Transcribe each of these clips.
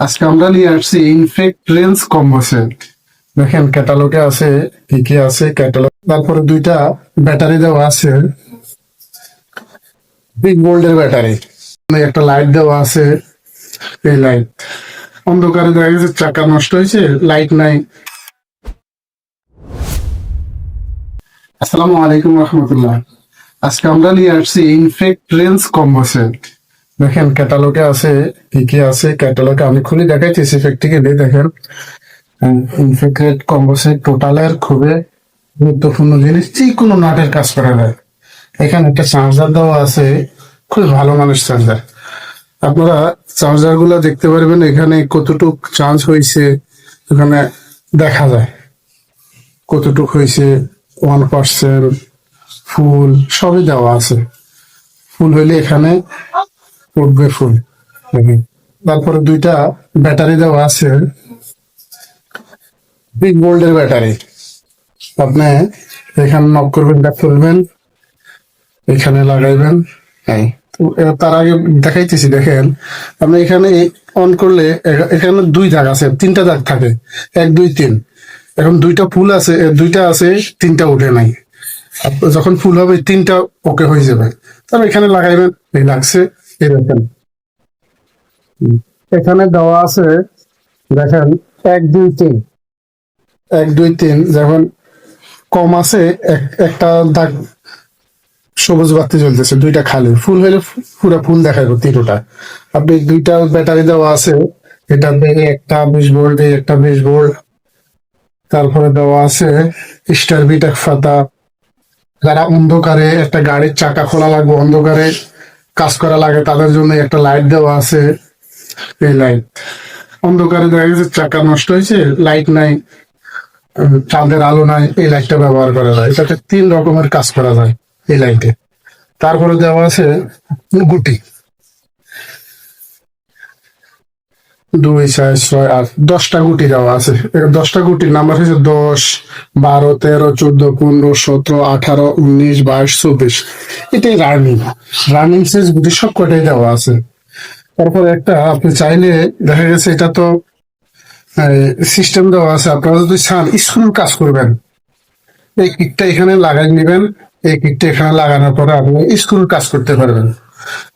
আজকে আমরা নিয়ে আসছি ইনফেক্ট রেঞ্জ কম্বো সেট। দেখেন ক্যাটালগে আছে কি কি আছে ক্যাটালগ। তারপরে দুইটা ব্যাটারি দেওয়া আছে, বিগ বোল্ডের ব্যাটারি। একটা লাইট দেওয়া আছে, এই লাইট অন্ধকারে দেখা গেছে চাকা নষ্ট হয়েছে, লাইট নাই। আসসালামু আলাইকুম রহমতুল্লাহ। আজকে আমরা নিয়ে আসছি ইনফেক্ট রেঞ্জ কম্বো সেট। দেখেন ক্যাটালগে আছে কি কি আছে ক্যাটালগে, আমি খুলে দেখাইতেছি প্র্যাকটিক্যালি। দেখেন ইনফিগ্রেট কম্বোসেট টোটালের খুবই গুরুত্বপূর্ণ জিনিস, যে কোনো নাটের কাজ করা যায়। এখানে একটা চার্জার দেওয়া আছে, খুবই ভালো মানের চার্জার। আপনারা চার্জার গুলা দেখতে পারবেন এখানে কতটুক চার্জ হয়েছে, এখানে দেখা যায় কতটুক হয়েছে। 1%, ফুল সবই দেওয়া আছে। ফুল হইলে এখানে উঠবে ফুল। দেখেন। তারপরে দুইটা ব্যাটারি দেওয়া আছে, বিগ বোল্ডের ব্যাটারি। আপনি এখানে নক করবেন, ব্যাক করবেন, এখানে লাগাইবেন। হ্যাঁ, তো তার আগে দেখাইতেছি। দেখেন আপনি এখানে অন করলে এখানে দুই দাগ আছে, তিনটা দাগ থাকে, 1 2 3। এখন দুইটা ফুল আছে, দুইটা আছে, তিনটা উঠে নাই। যখন ফুল হবে তিনটা ওকে হয়ে যাবে। তারপর এখানে লাগাইবেন, এই লাগছে, এই দেখেন এখানে দেওয়া আছে। দেখেন 1 2 3, 1 2 3 যখন কম আছে, একটা দাগ সবুজ বাতি জ্বলতেছে, দুইটা খালি। ফুল হলে পুরো ফুল দেখাবে তিনটা। আপনি দুইটা ব্যাটারি দেওয়া আছে, এটা একটা 20 ভোল্ট, একটা 20 ভোল্ট। তারপরে দেওয়া আছে স্টার বিট এক ফাতা। যারা অন্ধকারে একটা গাড়ির চাকা খোলা লাগবে, অন্ধকারে কাজ করা লাগে, তাদের জন্য একটা লাইট দেওয়া আছে, এই লাইট। অন্ধকারে দেখা গেছে চাকা নষ্ট হয়েছে, লাইট নাই, চাঁদের আলো নাই, এই লাইটটা ব্যবহার করা যায়। এটাতে 3 রকমের কাজ করা যায় এই লাইটে। তারপরে দেওয়া আছে গুটি, 2 4 6 8 10টা গুটি দেওয়া আছে। 10টা গুটির নাম্বার হচ্ছে 10 12 13 14 15 17 18 19 22 24। এটাই রানিং রানিং সাইজ গুটি, সব কটাই দেওয়া আছে। তারপর একটা আপনি চাইলে দেখা গেছে এটা তো সিস্টেম দেওয়া আছে। আপনারা যদি চান স্ক্রুর কাজ করবেন, এই কিটটা এখানে লাগাই নেবেন। এই কিটটা এখানে লাগানোর পরে আপনি স্ক্রুর কাজ করতে পারবেন।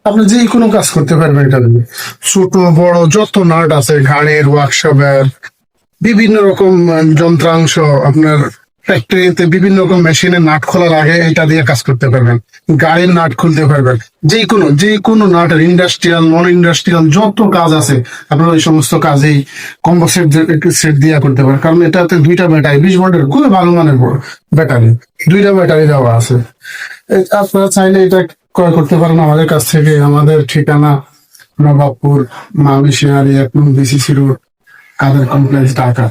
আপনি যে কোনো কাজ করতে পারবেন এটা দিয়ে। ছোট বড় যত নাট আছে গাড়ির, ওয়ার্কশপের, বিভিন্ন রকম যন্ত্রাংশ, আপনার ফ্যাক্টরিতে বিভিন্ন রকম মেশিনের নাট খোলা লাগে, এটা দিয়ে কাজ করতে পারবেন। গাড়ির নাট খুলতে পারবেন, যে কোনো নাটের, ইন্ডাস্ট্রিয়াল নন ইন্ডাস্ট্রিয়াল যত কাজ আছে আপনার ওই সমস্ত কাজেই কম্বো সেট দিয়ে করতে পারেন। কারণ এটাতে দুইটা ব্যাটারি, 20 ভোল্টের খুবই ভালো মানের ব্যাটারি, দুইটা ব্যাটারি দেওয়া আছে। আপনারা চাইলে এটা ক্রয় করতে পারেন আমাদের কাছ থেকে। আমাদের ঠিকানা নবাবপুর, মামিশিয়ারি 1 নং BCC রোড, কাদের কমপ্লেক্স, ঢাকা।